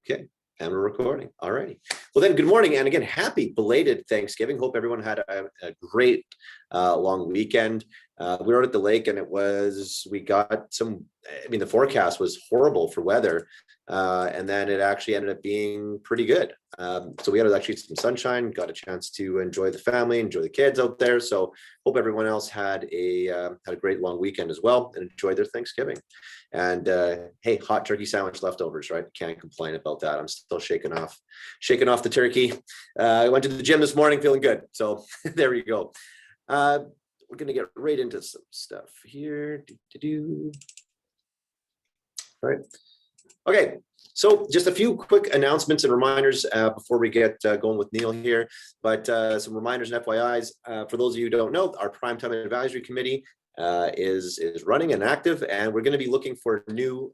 Okay, and we're recording. All righty. Well then, good morning, and again, happy belated Thanksgiving. Hope everyone had a great long weekend. We were out at the lake, and we got some, I mean, the forecast was horrible for weather, and then it actually ended up being pretty good. So we had actually some sunshine, got a chance to enjoy the family, enjoy the kids out there. So hope everyone else had a great long weekend as well and enjoyed their Thanksgiving. And hey, hot turkey sandwich leftovers, right? Can't complain about that. I'm still shaking off the turkey. I went to the gym this morning feeling good. So there you go. We're going to get right into some stuff here. All right. Okay. So just a few quick announcements and reminders before we get going with Neil here. But some reminders and FYIs. For those of you who don't know, our Primetime Advisory Committee is running and active, and we're going to be looking for new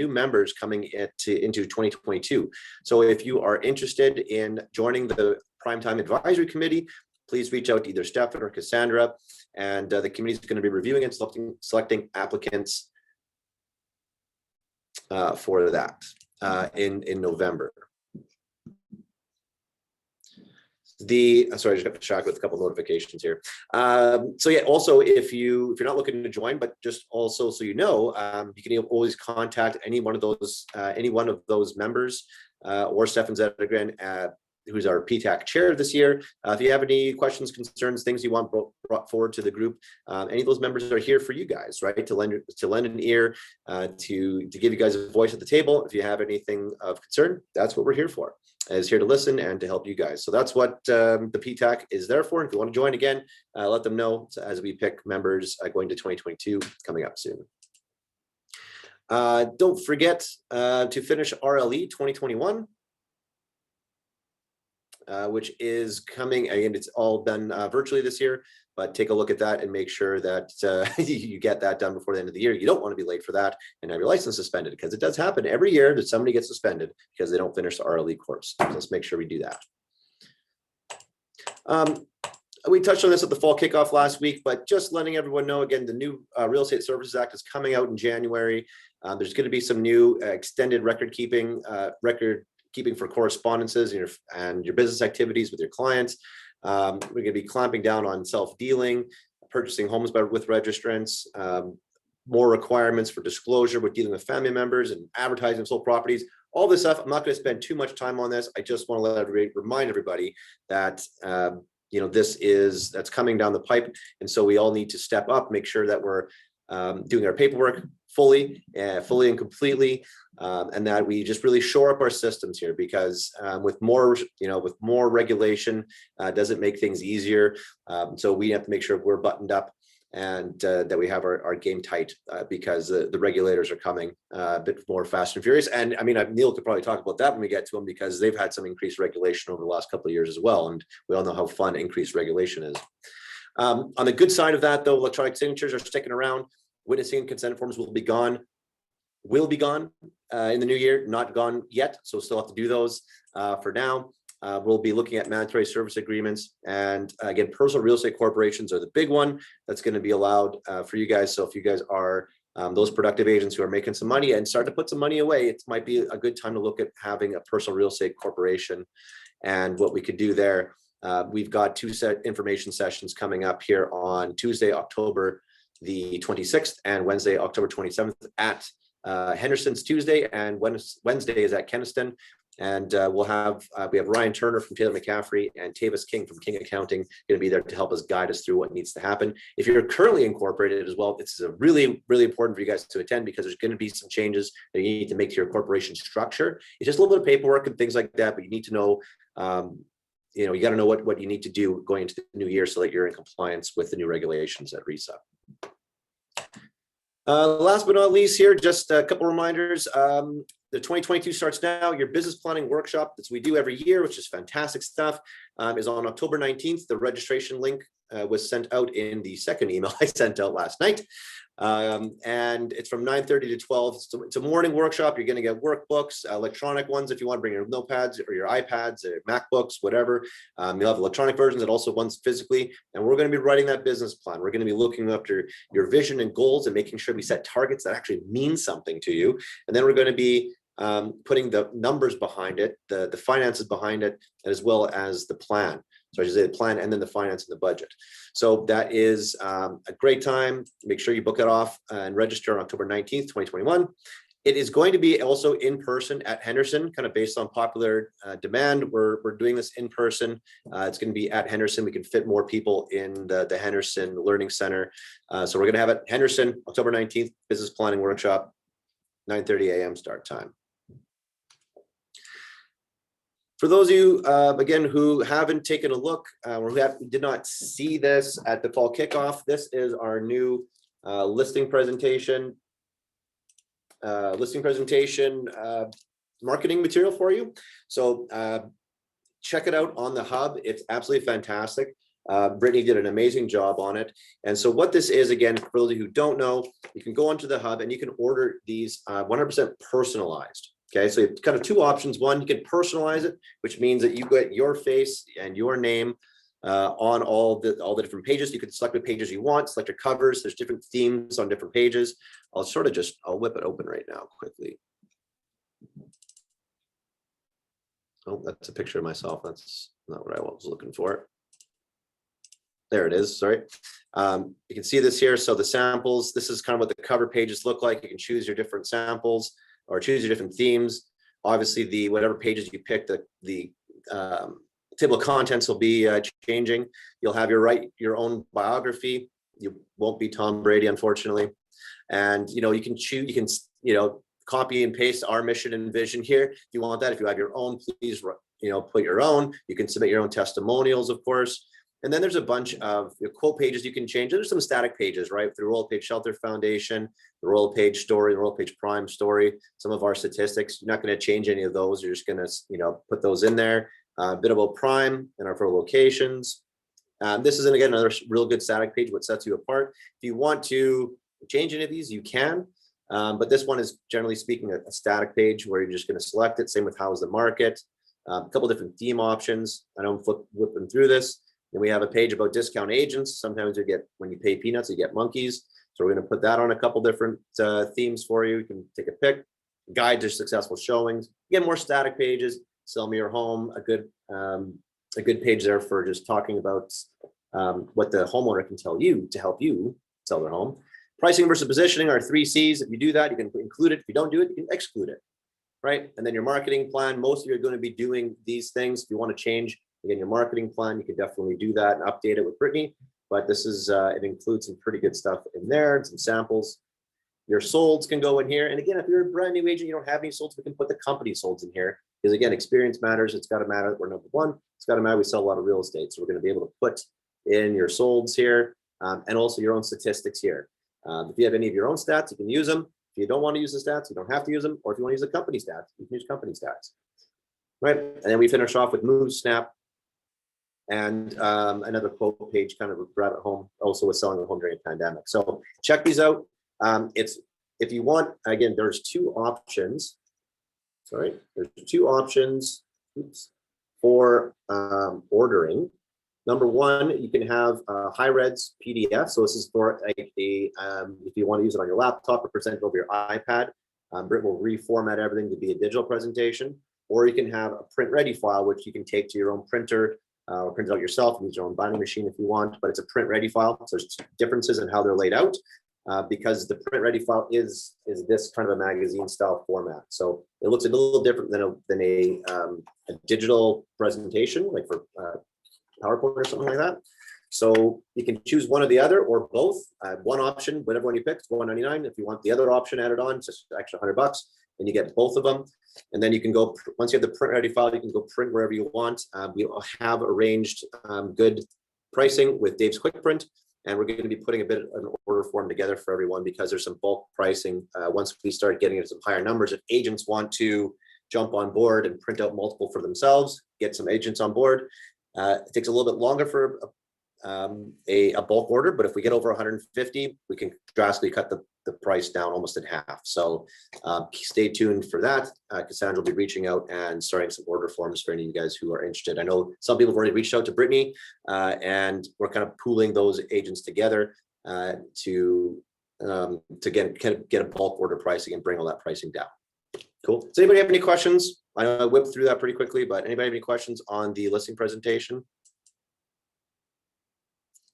members coming into 2022. So if you are interested in joining the Primetime Advisory Committee, please reach out to either Stefan or Cassandra, and the committee is going to be reviewing and selecting applicants for that in November. Sorry, I just got the shock with a couple of notifications here. So yeah, also if you're not looking to join, but just also so you know, you can always contact any one of those members or Stefan Zettergren, who's our PTAC chair this year. If you have any questions, concerns, things you want brought forward to the group, any of those members are here for you guys, right? To lend an ear, to give you guys a voice at the table. If you have anything of concern, that's what we're here for. Is here to listen and to help you guys. So that's what the PTAC is there for. If you want to join again, let them know as we pick members going to 2022 coming up soon. Don't forget to finish RLE 2021. Which is coming, again, it's all done virtually this year, but take a look at that and make sure that you get that done before the end of the year. You don't want to be late for that and have your license suspended, because it does happen every year that somebody gets suspended because they don't finish the RLE course. So let's make sure we do that. We touched on this at the fall kickoff last week, but just letting everyone know again, the new Real Estate Services Act is coming out in January. There's going to be some new extended record keeping for correspondences and your business activities with your clients. We're going to be clamping down on self-dealing, purchasing homes with registrants, more requirements for disclosure with dealing with family members and advertising sold properties. All this stuff, I'm not going to spend too much time on this. I just want to remind everybody that that's coming down the pipe, and so we all need to step up, make sure that we're doing our paperwork fully and completely, and that we just really shore up our systems here, because with more regulation doesn't make things easier. So we have to make sure we're buttoned up and that we have our game tight, because the regulators are coming a bit more fast and furious. And I mean, Neil could probably talk about that when we get to them, because they've had some increased regulation over the last couple of years as well, and we all know how fun increased regulation is. On the good side of that, though, electronic signatures are sticking around. Witnessing and consent forms will be gone in the new year, not gone yet, so still have to do those for now. We'll be looking at mandatory service agreements, and again, personal real estate corporations are the big one that's going to be allowed for you guys. So if you guys are those productive agents who are making some money and start to put some money away, it might be a good time to look at having a personal real estate corporation. And what we could do there, we've got two information sessions coming up here on Tuesday, October the 26th, and Wednesday, October 27th at Henderson's Tuesday, and Wednesday is at Keniston. And we have Ryan Turner from Taylor McCaffrey and Tavis King from King Accounting going to be there to help us guide us through what needs to happen. If you're currently incorporated as well, this is a really, really important for you guys to attend, because there's going to be some changes that you need to make to your corporation structure. It's just a little bit of paperwork and things like that, but you need to know, you got to know what you need to do going into the new year so that you're in compliance with the new regulations at RESA. Last but not least here, just a couple reminders. The 2022 starts now. Your business planning workshop that we do every year, which is fantastic stuff, is on October 19th. The registration link was sent out in the second email I sent out last night. And it's from 9:30 to 12. So it's a morning workshop. You're going to get workbooks, electronic ones if you want to bring your notepads or your iPads or MacBooks, whatever. You'll have electronic versions and also ones physically. And we're going to be writing that business plan. We're going to be looking after your vision and goals and making sure we set targets that actually mean something to you. And then we're going to be putting the numbers behind it, the finances behind it, as well as the plan. So I should say the plan and then the finance and the budget. So that is a great time. Make sure you book it off and register on October 19th, 2021. It is going to be also in person at Henderson, kind of based on popular demand. We're doing this in person. It's going to be at Henderson. We can fit more people in the Henderson Learning Center. So we're going to have it Henderson, October 19th, business planning workshop, 9:30 a.m. start time. For those of you, again, who haven't taken a look or who did not see this at the fall kickoff, this is our new listing presentation. Marketing material for you. So check it out on the hub. It's absolutely fantastic. Brittany did an amazing job on it. And so what this is, again, for those of you who don't know, you can go onto the hub and you can order these 100% personalized. Okay, so you have kind of two options. One, you can personalize it, which means that you get your face and your name on all the different pages. You can select the pages you want, select your covers. There's different themes on different pages. I'll whip it open right now quickly. Oh, that's a picture of myself. That's not what I was looking for. There it is, sorry. You can see this here. So the samples, this is kind of what the cover pages look like. You can choose your different samples or choose your different themes. Obviously, whatever pages you pick, the table of contents will be changing. You'll have your own biography. You won't be Tom Brady, unfortunately. And you can choose. You can copy and paste our mission and vision here if you want that. If you have your own, please put your own. You can submit your own testimonials, of course. And then there's a bunch of quote pages you can change. There's some static pages, right? The Royal Page Shelter Foundation, the Royal Page story, the Royal Page Prime story, some of our statistics. You're not going to change any of those. You're just going to, put those in there. A bit about Prime and our four locations. This is, again, another real good static page, what sets you apart. If you want to change any of these, you can. But this one is, generally speaking, a static page where you're just going to select it. Same with how's the market. A couple different theme options. I don't whip them through this. Then we have a page about discount agents. Sometimes when you pay peanuts, you get monkeys. So we're going to put that on a couple different themes for you. You can take a pick. Guide to successful showings. Again, more static pages. Sell me your home. A good page there for just talking about what the homeowner can tell you to help you sell their home. Pricing versus positioning are 3 C's. If you do that, you can include it. If you don't do it, you can exclude it. Right. And then your marketing plan. Most of you are going to be doing these things. If you want to change, again, your marketing plan, you can definitely do that and update it with Brittany. But this is, it includes some pretty good stuff in there, some samples. Your solds can go in here. And again, if you're a brand new agent, you don't have any solds, we can put the company solds in here. Because again, experience matters. It's got to matter that we're number one. It's got to matter we sell a lot of real estate. So we're going to be able to put in your solds here and also your own statistics here. If you have any of your own stats, you can use them. If you don't want to use the stats, you don't have to use them. Or if you want to use the company stats, you can use company stats. Right. And then we finish off with Move, Snap, and another quote page, kind of grab it home, also with selling a home during a pandemic. So check these out. If you want, again, there's 2 options. Sorry, there's 2 options for ordering. Number one, you can have high-res PDF. So this is for if you want to use it on your laptop or present it over your iPad. Britt will reformat everything to be a digital presentation. Or you can have a print-ready file, which you can take to your own printer or print it out yourself and use your own binding machine if you want. But it's a print-ready file. So there's differences in how they're laid out. Because the print-ready file is this kind of a magazine-style format, so it looks a little different than a digital presentation, like for PowerPoint or something like that. So you can choose one or the other, or both. One option, whatever one you pick, it's $199. If you want the other option added on, it's just an extra $100, and you get both of them. And then you can go, once you have the print-ready file, you can go print wherever you want. We have arranged good pricing with Dave's Quick Print. And we're going to be putting a bit of an order form together for everyone because there's some bulk pricing. Once we start getting into some higher numbers, if agents want to jump on board and print out multiple for themselves, get some agents on board. It takes a little bit longer for a bulk order, but if we get over 150, we can drastically cut the price down almost in half. So stay tuned for that. Cassandra will be reaching out and starting some order forms for any of you guys who are interested. I know some people have already reached out to Brittany, and we're kind of pooling those agents together to get a bulk order pricing and bring all that pricing down. Cool. Does anybody have any questions? I know I whipped through that pretty quickly, but anybody have any questions on the listing presentation?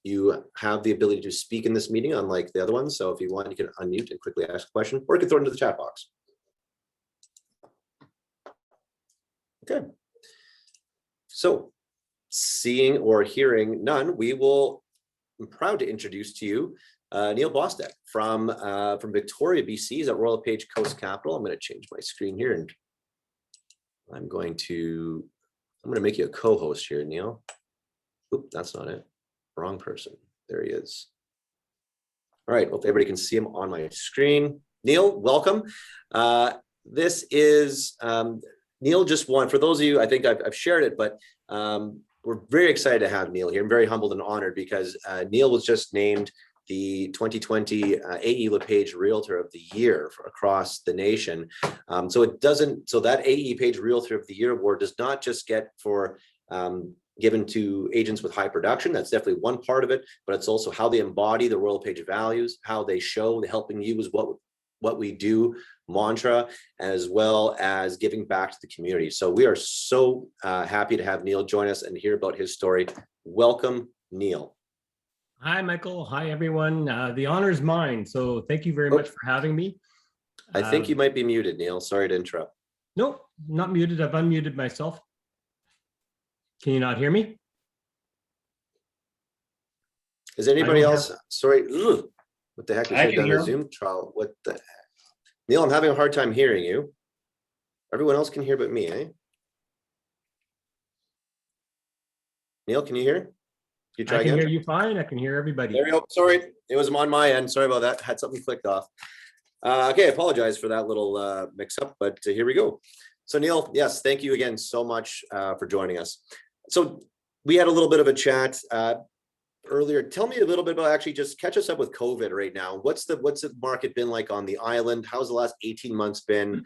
You have the ability to speak in this meeting, unlike the other ones. So if you want, you can unmute and quickly ask a question, or you can throw it into the chat box. Okay. So seeing or hearing none, I'm proud to introduce to you Neil Bosdet from Victoria, BC. He's at Royal LePage Coast Capital. I'm going to change my screen here, and I'm going to make you a co-host here, Neil. Oop, that's not it. Wrong person. There he is. All right. Well, if everybody can see him on my screen. Neil, welcome. This is Neil just won. For those of you, I think I've shared it, but we're very excited to have Neil here. I'm very humbled and honored because Neil was just named the 2020 AE LePage Realtor of the Year across the nation. So that AE LePage Realtor of the Year award does not just get for given to agents with high production. That's definitely one part of it, but it's also how they embody the Royal LePage values, how they show the helping you is what we do mantra, as well as giving back to the community. So we are so happy to have Neil join us and hear about his story. Welcome, Neil. Hi, Michael. Hi, everyone. The honor is mine. So thank you very much for having me. I think you might be muted, Neil. Sorry to interrupt. No, not muted. I've unmuted myself. Can you not hear me? Is anybody else? Sorry. Ugh. What the heck? We should have done a Zoom trial. What the heck? Neil, I'm having a hard time hearing you. Everyone else can hear but me, eh? Neil, can you hear? You try again? I can hear you fine. I can hear everybody. There we go. Sorry, it was on my end. Sorry about that. Had something clicked off. Okay, I apologize for that little mix-up, but here we go. So Neil, yes, thank you again so much for joining us. So we had a little bit of a chat earlier. Tell me a little bit about, actually just catch us up with COVID right now. What's the market been like on the island? How's the last 18 months been?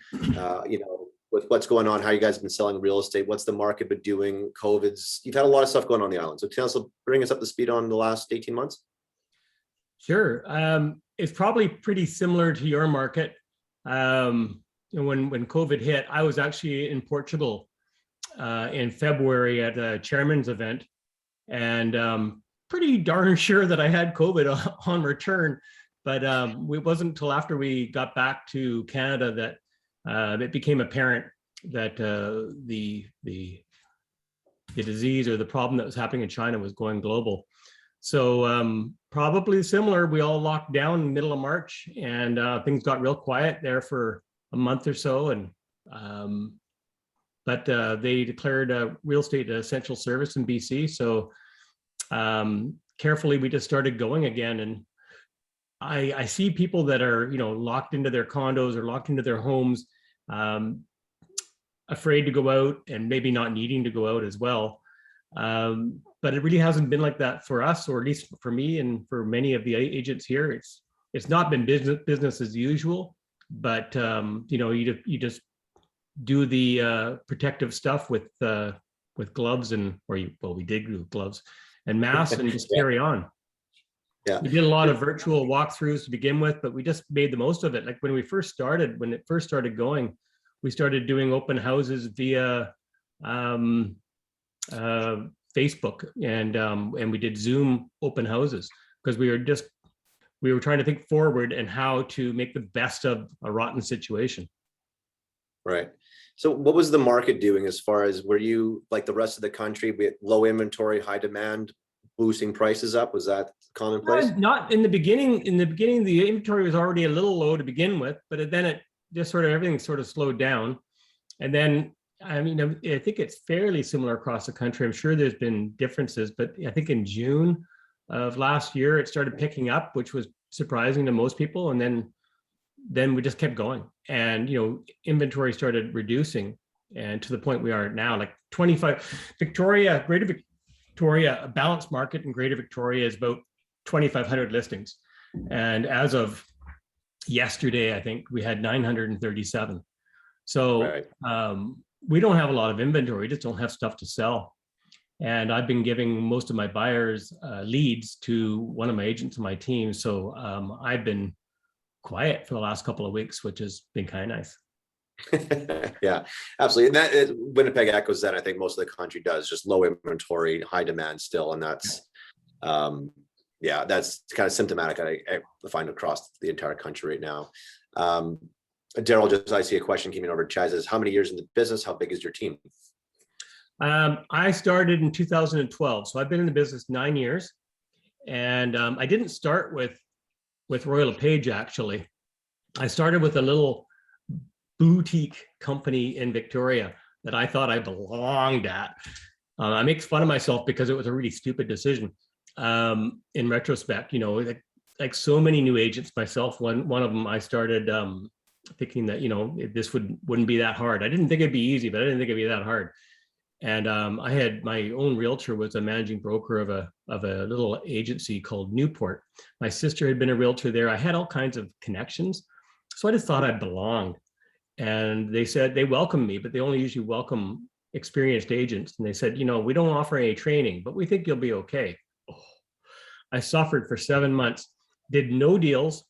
With what's going on, how you guys have been selling real estate? What's the market been doing? You've had a lot of stuff going on the island. So bring us up to speed on the last 18 months. Sure. It's probably pretty similar to your market. When COVID hit, I was actually in Portugal in February at a chairman's event, and pretty darn sure that I had COVID on return. But it wasn't until after we got back to Canada that it became apparent that the disease or the problem that was happening in China was going global. So probably similar. We all locked down in the middle of March, and things got real quiet there for a month or so. And but they declared real estate an essential service in BC. So carefully, we just started going again. And I see people that are, locked into their condos or locked into their homes, afraid to go out and maybe not needing to go out as well. But it really hasn't been like that for us, or at least for me and for many of the agents here. It's not been business as usual, but you just do the protective stuff with gloves we did with gloves and masks and just carry on. Yeah. We did a lot of virtual walkthroughs to begin with, but we just made the most of it. Like when it first started going, we started doing open houses via Facebook, and we did Zoom open houses because we were trying to think forward and how to make the best of a rotten situation. Right. So what was the market doing as far as, were you like the rest of the country with low inventory, high demand, boosting prices up? Was that commonplace? Not in the beginning. In the beginning, the inventory was already a little low to begin with, but then it just everything slowed down. And then, I think it's fairly similar across the country. I'm sure there's been differences, but I think in June of last year, it started picking up, which was surprising to most people. And then we just kept going, and inventory started reducing, and to the point we are now, like 25 Greater Victoria, a balanced market in Greater Victoria is about 2,500 listings. And as of yesterday, I think we had 937. So right. We don't have a lot of inventory, just don't have stuff to sell. And I've been giving most of my buyers leads to one of my agents on my team. So I've been quiet for the last couple of weeks, which has been kind of nice. Yeah, absolutely. And Winnipeg echoes that. I think most of the country does, just low inventory, high demand still. And um, that's kind of symptomatic. I find across the entire country right now. Daryl, I see a question coming over. Chaz says, how many years in the business? How big is your team? I started in 2012. So I've been in the business 9 years. And I didn't start with Royal LePage, actually. I started with a little boutique company in Victoria that I thought I belonged at. I make fun of myself because it was a really stupid decision. In retrospect, like so many new agents, myself, one of them, I started thinking that this wouldn't be that hard. I didn't think it'd be easy, but I didn't think it'd be that hard. And I had my own realtor was a managing broker of a little agency called Newport. My sister had been a realtor there. I had all kinds of connections, so I just thought I belonged. And they said they welcomed me, but they only usually welcome experienced agents. And they said, we don't offer any training, but we think you'll be okay. Oh, I suffered for 7 months, did no deals.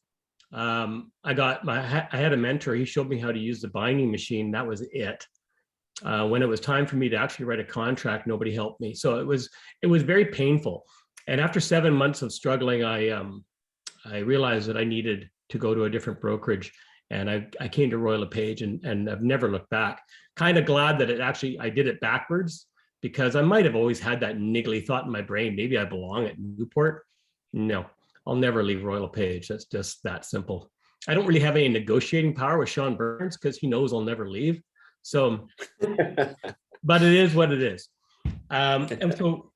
I had a mentor. He showed me how to use the binding machine. That was it. When it was time for me to actually write a contract, nobody helped me. So it was very painful. And after 7 months of struggling, I realized that I needed to go to a different brokerage. And I came to Royal LePage and I've never looked back. Kind of glad that I did it backwards, because I might have always had that niggly thought in my brain, maybe I belong at Newport. No, I'll never leave Royal LePage. That's just that simple. I don't really have any negotiating power with Sean Burns because he knows I'll never leave. So, but it is what it is. And so,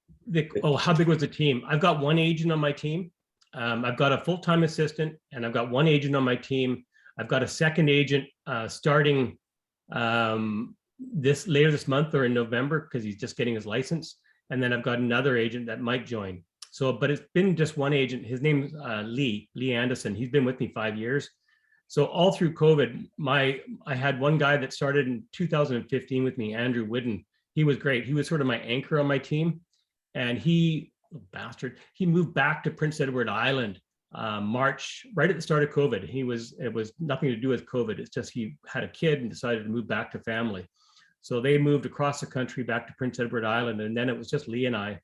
how big was the team? I've got one agent on my team. I've got a full-time assistant, and I've got one agent on my team. I've got a second agent starting later this month or in November, because he's just getting his license. And then I've got another agent that might join. So, but it's been just one agent. His name's Lee Anderson. He's been with me 5 years. So all through COVID, I had one guy that started in 2015 with me, Andrew Whidden. He was great. He was sort of my anchor on my team. And he moved back to Prince Edward Island March, right at the start of COVID. It was nothing to do with COVID. It's just he had a kid and decided to move back to family. So they moved across the country back to Prince Edward Island. And then it was just Lee and I.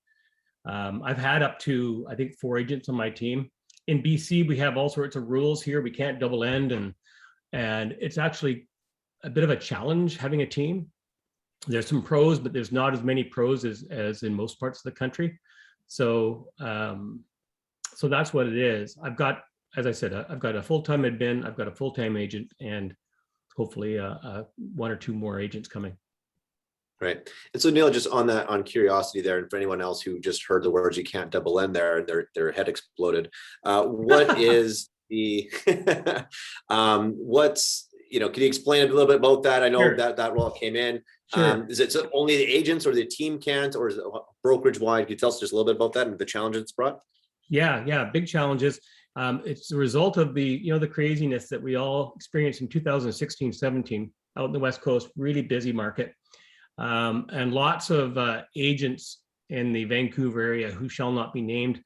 I've had up to, I think, 4 agents on my team. In BC, we have all sorts of rules here. We can't double end, and it's actually a bit of a challenge having a team. There's some pros, but there's not as many pros as in most parts of the country. So so that's what it is. I've got, as I said, I've got a full-time admin, I've got a full-time agent, and hopefully 1 or 2 more agents coming. Right. And so Neil, just on curiosity there, and for anyone else who just heard the words, you can't double end there, and their head exploded. What is the, can you explain a little bit about that? I know Sure. that role came in. Sure. Is it only the agents or the team can't, or is it brokerage wide? Can you tell us just a little bit about that and the challenges it's brought? Yeah, big challenges. It's the result of the craziness that we all experienced in 2016, 17 out in the West Coast, really busy market. And lots of agents in the Vancouver area who shall not be named,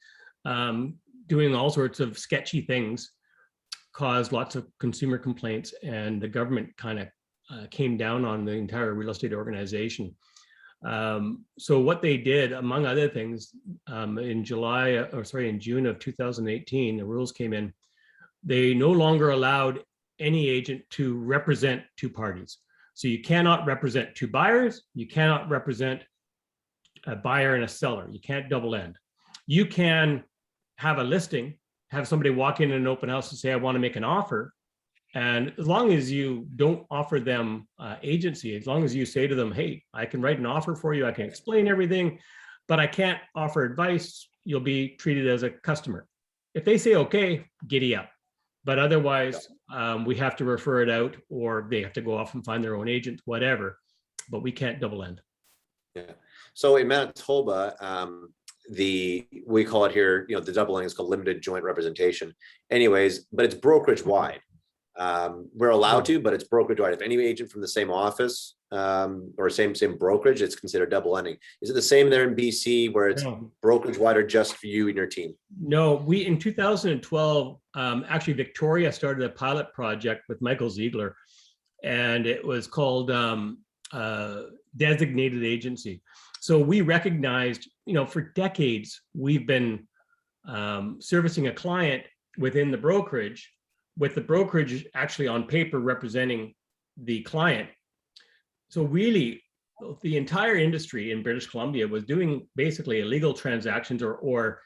doing all sorts of sketchy things, caused lots of consumer complaints, and the government kind of came down on the entire real estate organization. So what they did, among other things, in June of 2018, the rules came in. They no longer allowed any agent to represent 2 parties. So you cannot represent 2 buyers. You cannot represent a buyer and a seller. You can't double end. You can have a listing, have somebody walk in an open house and say, I want to make an offer. And as long as you don't offer them agency, as long as you say to them, hey, I can write an offer for you, I can explain everything, but I can't offer advice, you'll be treated as a customer. If they say, okay, giddy up. But otherwise, we have to refer it out, or they have to go off and find their own agent, whatever. But we can't double end. Yeah. So in Manitoba, we call it here, the doubling is called limited joint representation. Anyways, but it's brokerage wide. We're allowed to, but it's brokerage wide. If any agent from the same office or same brokerage, it's considered double ending. Is it the same there in BC where it's brokerage wide, or just for you and your team? No, we in 2012, actually Victoria started a pilot project with Michael Ziegler, and it was called designated agency. So we recognized, for decades, we've been servicing a client within the brokerage, with the brokerage actually on paper representing the client. So really, the entire industry in British Columbia was doing basically illegal transactions or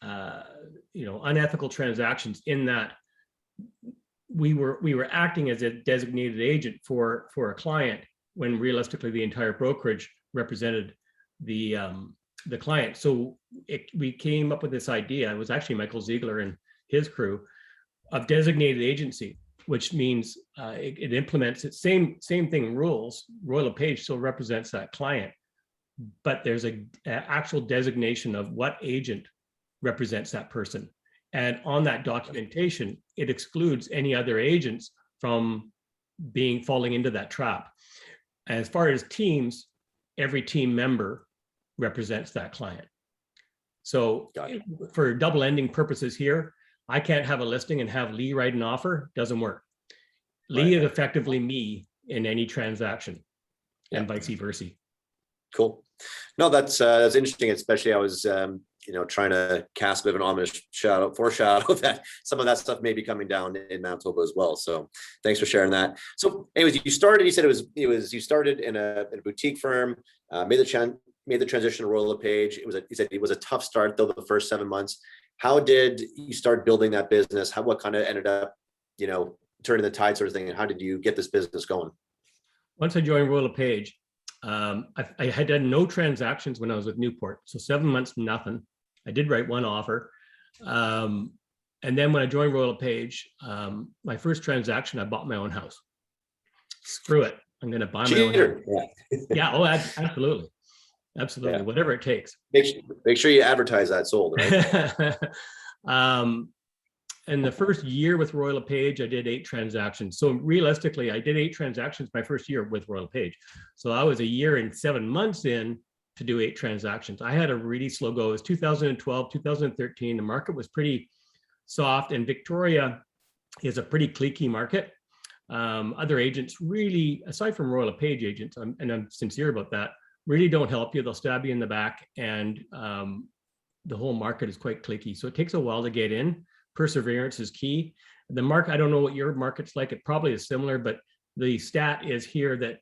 unethical transactions, in that we were acting as a designated agent for a client, when realistically the entire brokerage represented the client. So we came up with this idea. It was actually Michael Ziegler and his crew, of designated agency, which means it implements it. Same thing rules. Royal LePage still represents that client, but there's a actual designation of what agent represents that person. And on that documentation, it excludes any other agents from falling into that trap. As far as teams, every team member represents that client. So for double ending purposes here, I can't have a listing and have Lee write an offer. Doesn't work. Lee is effectively me in any transaction, and vice versa. Cool. No, that's interesting. Especially, I was trying to cast a bit of an ominous foreshadow that some of that stuff may be coming down in Manitoba as well. So thanks for sharing that. So anyways, you said you started in a boutique firm, made the transition to Royal LePage. You said it was a tough start though, the first 7 months. How did you start building that business? What kind of ended up, turning the tide sort of thing? And how did you get this business going? Once I joined Royal LePage, I had done no transactions when I was with Newport. So 7 months, nothing. I did write one offer. And then when I joined Royal LePage, my first transaction, I bought my own house. Screw it. I'm going to buy my own house. Yeah. Oh, absolutely. Absolutely. Yeah. Whatever it takes. Make sure you advertise that sold, right? In the first year with Royal LePage, I did 8 transactions. So realistically, I did 8 transactions my first year with Royal LePage. So I was a year and 7 months in to do 8 transactions. I had a really slow go. It was 2012, 2013. The market was pretty soft, and Victoria is a pretty cliquey market. Other agents really, aside from Royal LePage agents, and I'm sincere about that, really don't help you. They'll stab you in the back, and the whole market is quite cliquey. So it takes a while to get in. Perseverance is key. The market, I don't know what your market's like. It probably is similar, but the stat is here that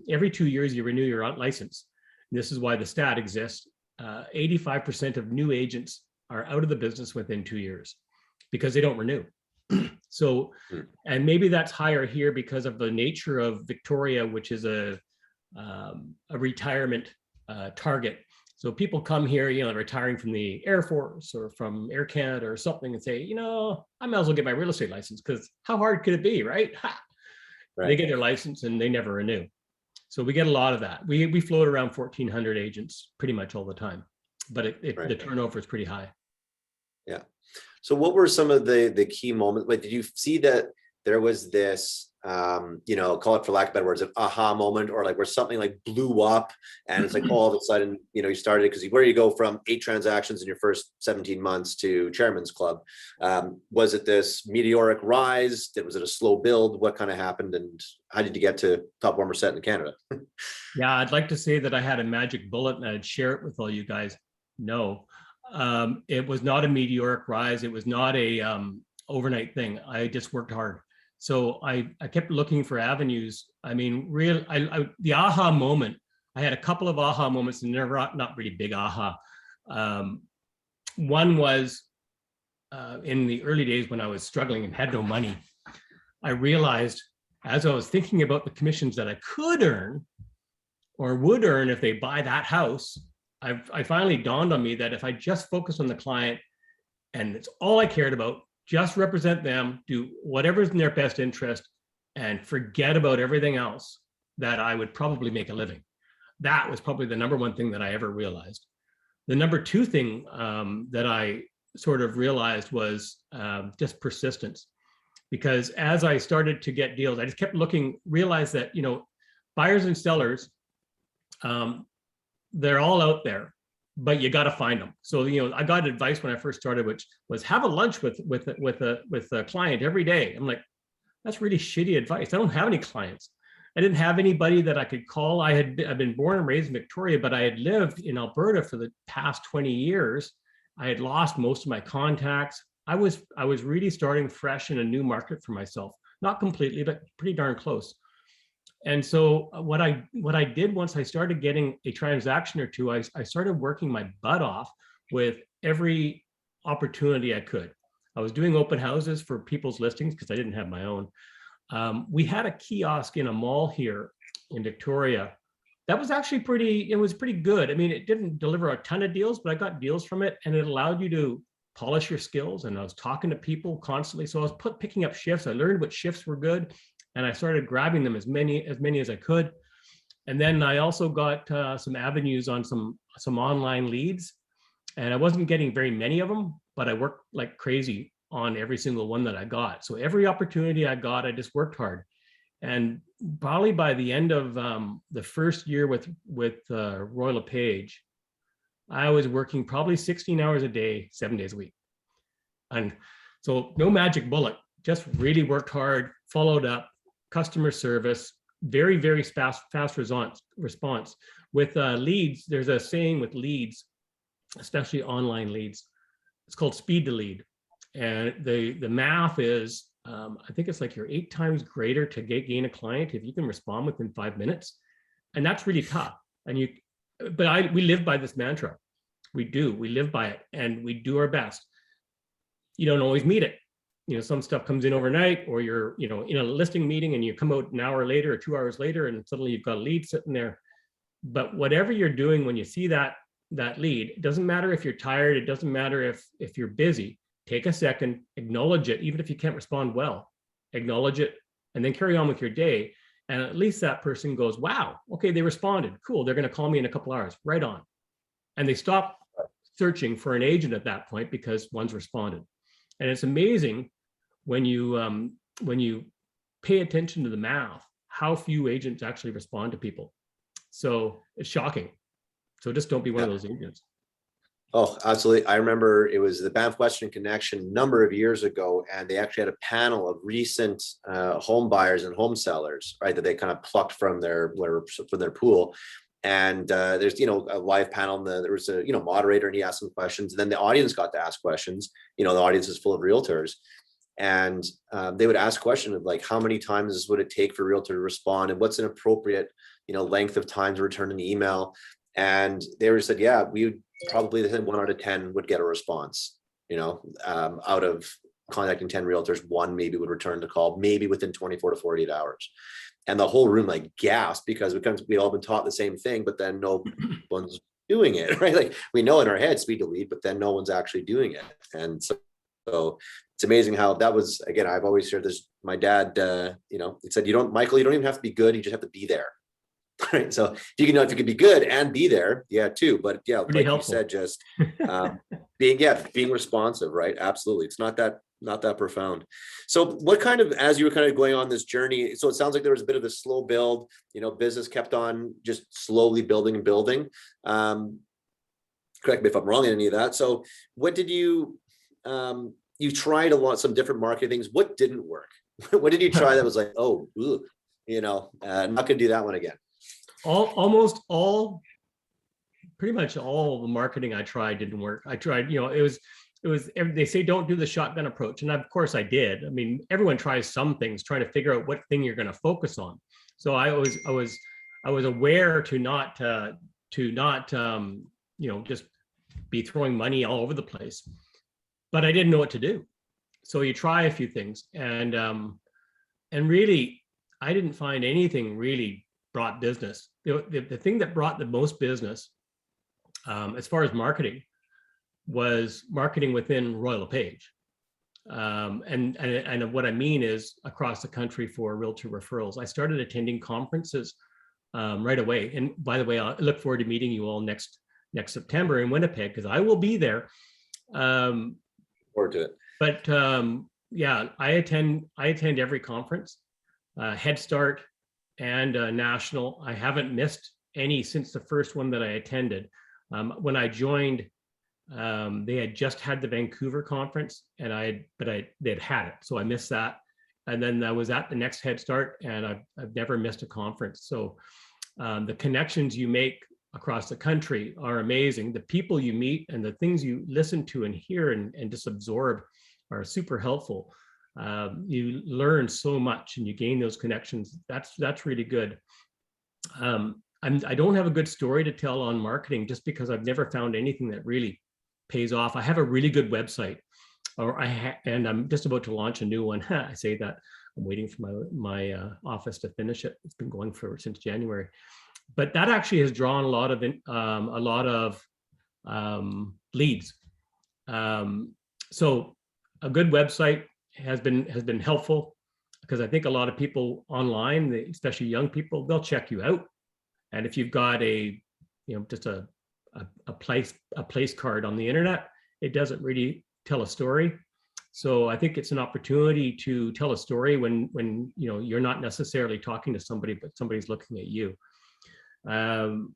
every 2 years you renew your license. And this is why the stat exists. 85% of new agents are out of the business within 2 years because they don't renew. So, and maybe that's higher here because of the nature of Victoria, which is a retirement target. So people come here, retiring from the Air Force or from Air Canada or something, and say, I might as well get my real estate license, because how hard could it be, right? Right? They get their license and they never renew. So we get a lot of that. We float around 1,400 agents pretty much all the time, but the turnover is pretty high. Yeah. So what were some of the key moments? Did you see that there was this, call it for lack of better words, an aha moment, or where something blew up and it's all of a sudden, you started, because where you go from 8 transactions in your first 17 months to Chairman's Club? Was it this meteoric rise? Was it a slow build? What kind of happened, and how did you get to top 1% in Canada? Yeah, I'd like to say that I had a magic bullet and I'd share it with all you guys. No, it was not a meteoric rise. It was not a overnight thing. I just worked hard. So I kept looking for avenues. I mean, the aha moment, I had a couple of aha moments, and they're not really big aha. One was in the early days when I was struggling and had no money. I realized, as I was thinking about the commissions that I could earn or would earn if they buy that house, I finally dawned on me that if I just focus on the client and it's all I cared about, just represent them, do whatever's in their best interest, and forget about everything else, that I would probably make a living. That was probably the number one thing that I ever realized. The number two thing that I sort of realized was just persistence. Because as I started to get deals, I just kept looking, realized that, buyers and sellers, they're all out there, but you got to find them. So, I got advice when I first started, which was have a lunch with a client every day. I'm like, That's really shitty advice. I don't have any clients. I didn't have anybody that I could call. I've been born and raised in Victoria, but I had lived in Alberta for the past 20 years. I had lost most of my contacts. I was really starting fresh in a new market for myself. Not completely, but pretty darn close. And so what I did once I started getting a transaction or two, I started working my butt off with every opportunity I could. I was doing open houses for people's listings because I didn't have my own. We had a kiosk in a mall here in Victoria. That was actually pretty good. I mean, it didn't deliver a ton of deals, but I got deals from it, and it allowed you to polish your skills. And I was talking to people constantly. So I was picking up shifts. I learned what shifts were good, and I started grabbing them as many as I could. And then I also got some avenues on some online leads, and I wasn't getting very many of them, but I worked like crazy on every single one that I got. So every opportunity I got, I just worked hard. And probably by the end of the first year with Royal LePage, I was working probably 16 hours a day, 7 days a week. And so no magic bullet, just really worked hard, followed up, customer service, very, very fast response. With leads, there's a saying with leads, especially online leads, it's called speed to lead. And the math is, I think it's like you're 8 times greater to gain a client if you can respond within 5 minutes. And that's really tough. And we live by this mantra. We live by it, and we do our best. You don't always meet it. Some stuff comes in overnight, or you're, in a listing meeting and you come out an hour later or 2 hours later, and suddenly you've got a lead sitting there. But whatever you're doing, when you see that lead, it doesn't matter if you're tired. It doesn't matter if you're busy. Take a second, acknowledge it, even if you can't respond well, acknowledge it, and then carry on with your day. And at least that person goes, wow, okay, they responded. Cool, they're going to call me in a couple hours, right on. And they stop searching for an agent at that point because one's responded. And it's amazing when you pay attention to the math, how few agents actually respond to people. So it's shocking. So just don't be one of those agents. Oh, absolutely. I remember it was the Banff Western Connection a number of years ago, and they actually had a panel of recent home buyers and home sellers, right, that they kind of plucked from their pool. And there's, a live panel, and there was a, moderator, and he asked some questions, and then the audience got to ask questions. The audience is full of realtors, and they would ask questions of like, how many times would it take for a realtor to respond, and what's an appropriate, length of time to return an email. And they were said, yeah, we would probably 1 out of 10 would get a response, out of contacting 10 realtors, 1 maybe would return the call, maybe within 24 to 48 hours. And the whole room like gasped, because we all been taught the same thing, but then no one's doing it, right? Like, we know in our head speed to lead, but then no one's actually doing it. And so it's amazing how that was. Again, I've always heard this. My dad, he said, Michael, you don't even have to be good. You just have to be there. Right. So if you can be good and be there, too. But Pretty like helpful. you said, just being responsive, right? Absolutely. It's not that profound. So what kind of, as you were kind of going on this journey, so it sounds like there was a bit of a slow build, business kept on just slowly building and building. Correct me if I'm wrong in any of that. So what did you tried some different marketing things. What didn't work? What did you try that was like, oh, I'm not gonna do that one again? Pretty much all the marketing I tried didn't work. I tried, they say don't do the shotgun approach, and of course I did. I mean, everyone tries some things, trying to figure out what thing you're going to focus on. So I was aware to not just be throwing money all over the place, but I didn't know what to do. So you try a few things, and really, I didn't find anything really brought business. The thing that brought the most business, as far as marketing, was marketing within Royal LePage. And what I mean is across the country for realtor referrals. I started attending conferences right away. And by the way, I look forward to meeting you all next September in Winnipeg, because I will be there. Forward to it. But I attend every conference, Head Start and National. I haven't missed any since the first one that I attended. When I joined, they had just had the Vancouver conference, and they'd had it, so I missed that. And then I was at the next Head Start, and I've never missed a conference. So the connections you make across the country are amazing. The people you meet and the things you listen to and hear and just absorb are super helpful. You learn so much and you gain those connections. That's really good. I don't have a good story to tell on marketing just because I've never found anything that really pays off. I have a really good website, and I'm just about to launch a new one. I say that I'm waiting for my office to finish it. It's been going since January, but that actually has drawn a lot of leads. So a good website has been helpful, because I think a lot of people online, especially young people, they'll check you out. And if you've got just a place card on the internet, it doesn't really tell a story. So I think it's an opportunity to tell a story when you're not necessarily talking to somebody, but somebody's looking at you. And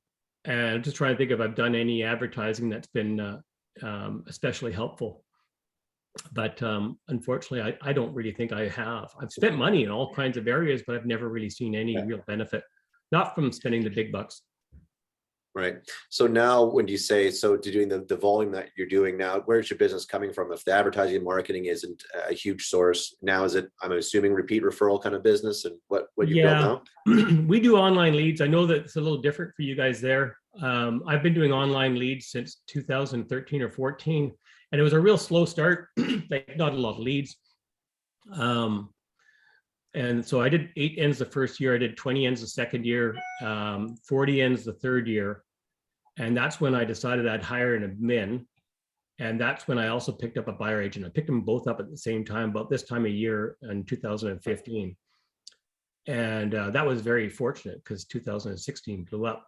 I'm just trying to think if I've done any advertising that's been especially helpful. But unfortunately, I don't really think I have. I've spent money in all kinds of areas, but I've never really seen any real benefit, not from spending the big bucks. Right. So now when you say, so to doing the volume that you're doing now, where's your business coming from? If the advertising and marketing isn't a huge source, now is it, I'm assuming, repeat referral kind of business, and what you build now? We do online leads. I know that it's a little different for you guys there. I've been doing online leads since 2013 or 14, and it was a real slow start, like not a lot of leads. And so I did 8 ends the first year, I did 20 ends the second year, 40 ends the third year. And that's when I decided I'd hire an admin. And that's when I also picked up a buyer agent. I picked them both up at the same time, about this time of year in 2015. And that was very fortunate because 2016 blew up.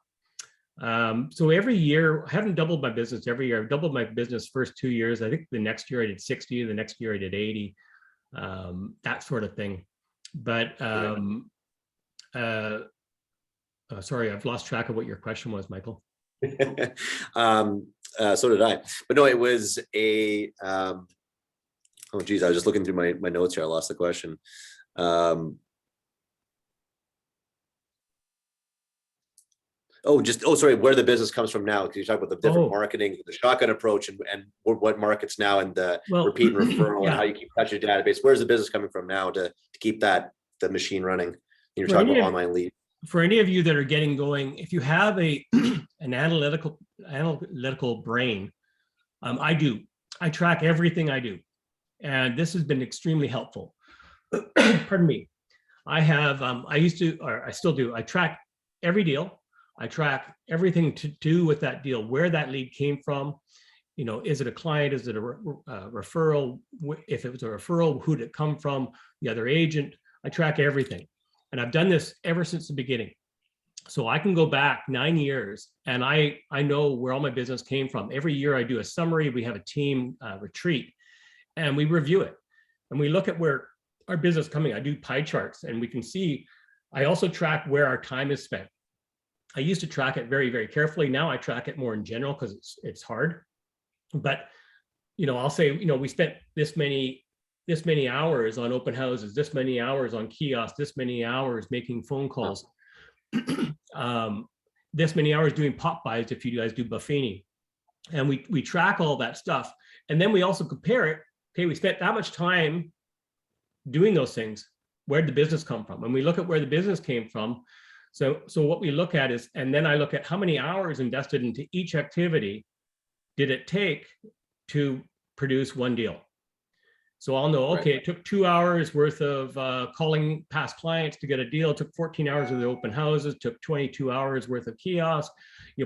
So every year, I haven't doubled my business every year. I've doubled my business first 2 years. I think the next year I did 60, the next year I did 80, that sort of thing. But sorry, I've lost track of what your question was, Michael. So did I, but no, it was a oh geez, I was just looking through my notes here. I lost the question. Sorry, where the business comes from now, because you talk about the different marketing, the shotgun approach, and what markets now, and the repeat and referral, and how you keep touching your database. Where's the business coming from now to keep the machine running? You're talking about online lead. For any of you that are getting going, if you have an analytical brain, I track everything I do, and this has been extremely helpful. Pardon me. I used to, or I still do, I track every deal. I track everything to do with that deal, where that lead came from. Is it a client? Is it a referral? If it was a referral, who did it come from? The other agent. I track everything. And I've done this ever since the beginning. So I can go back 9 years and I know where all my business came from. Every year I do a summary. We have a team retreat and we review it. And we look at where our business is coming. I do pie charts and we can see, I also track where our time is spent. I used to track it very, very carefully. Now I track it more in general because it's hard. But, I'll say, we spent this many hours on open houses, this many hours on kiosks, this many hours making phone calls, this many hours doing pop buys if you guys do Buffini. And we track all that stuff. And then we also compare it. Okay, we spent that much time doing those things. Where'd the business come from? And we look at where the business came from. So what we look at is, and then I look at how many hours invested into each activity did it take to produce one deal. So I'll know, okay, it took 2 hours worth of calling past clients to get a deal. It took 14 hours of the open houses, took 22 hours worth of kiosks,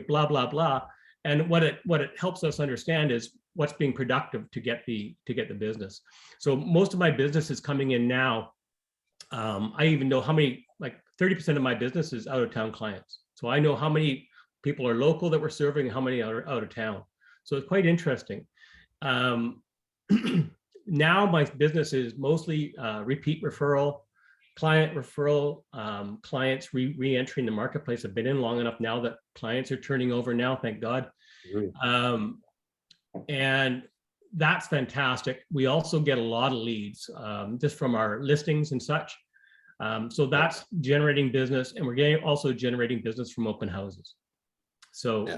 blah, blah, blah. And what it helps us understand is what's being productive to get the business. So most of my business is coming in now. I even know how many, like 30% of my business is out of town clients. So I know how many people are local that we're serving and how many are out of town. So it's quite interesting. Now my business is mostly repeat referral, client referral, clients re-entering the marketplace. I've been in long enough now that clients are turning over now, thank God. And that's fantastic. We also get a lot of leads just from our listings and such. So that's generating business, and we're getting also generating business from open houses. So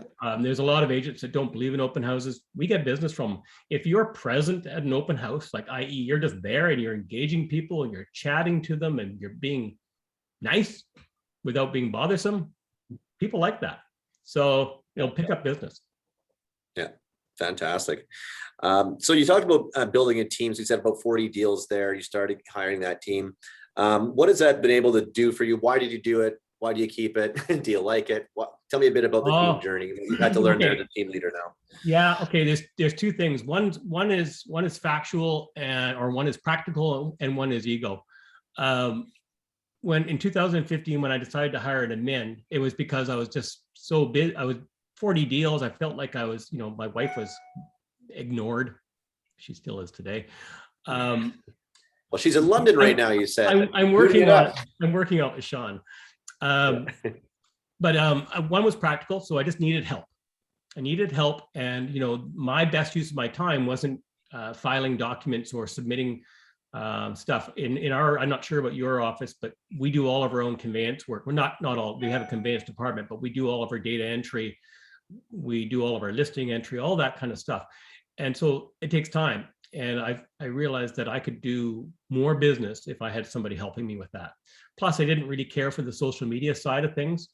there's a lot of agents that don't believe in open houses. We get business from, if you're present at an open house, like i.e. you're just there and you're engaging people and you're chatting to them and you're being nice without being bothersome, people like that. So they'll pick up business. Yeah, fantastic. So you talked about building a team. So you said about 40 deals there. You started hiring that team. What has that been able to do for you? Why did you do it? Why do you keep it? Do you like it? Tell me a bit about the team journey that you've had to learn there as a team leader now. Yeah. Okay. There's two things. One is factual or one is practical and one is ego. When in 2015, when I decided to hire an admin, it was because I was just so busy. I was 40 deals. I felt like I was, my wife was ignored. She still is today. Well, she's in London right now, you said. I'm working on it. I'm working out with Sean. But one was practical, so I just needed help. I needed help, and my best use of my time wasn't filing documents or submitting stuff. In our, I'm not sure about your office, but we do all of our own conveyance work. We're not all. We have a conveyance department, but we do all of our data entry. We do all of our listing entry, all that kind of stuff, and so it takes time. And I realized that I could do more business if I had somebody helping me with that. Plus, I didn't really care for the social media side of things.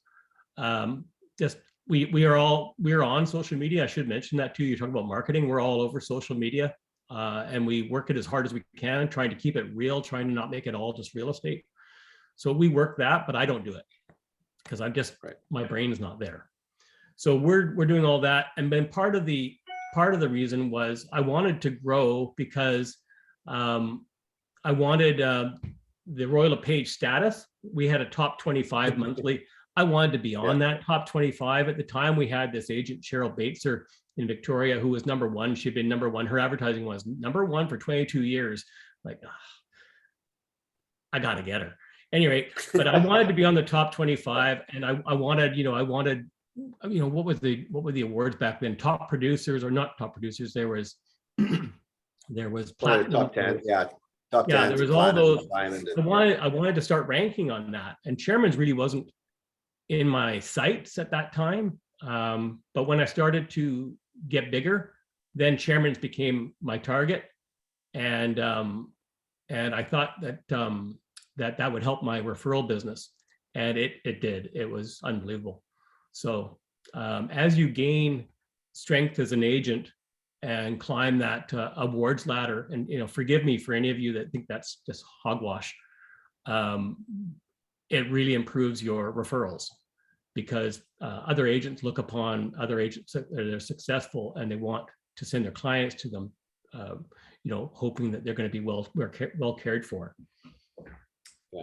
We are on social media. I should mention that too. You talk about marketing. We're all over social media, and we work it as hard as we can, trying to keep it real, trying to not make it all just real estate. So we work that, but I don't do it because I'm just my brain is not there. So we're doing all that, and then part of the reason was I wanted to grow because I wanted the Royal LePage status. We had a top 25 monthly. I wanted to be on that top 25. At the time, we had this agent, Cheryl Bateser in Victoria, who was number one. She'd been number one. Her advertising was number one for 22 years. Like, I got to get her. Anyway, but I wanted to be on the top 25, and I wanted, what were the awards back then? Top producers, or not top producers. There was platinum. Top 10, top 10. Yeah, there was all those. I wanted to start ranking on that, and Chairman's really wasn't in my sights at that time. But when I started to get bigger, then Chairman's became my target, and I thought that that would help my referral business, and it did. It was unbelievable. So as you gain strength as an agent and climb that awards ladder, and forgive me for any of you that think that's just hogwash, it really improves your referrals, because other agents look upon other agents that are successful and they want to send their clients to them, hoping that they're going to be well cared for. Yeah,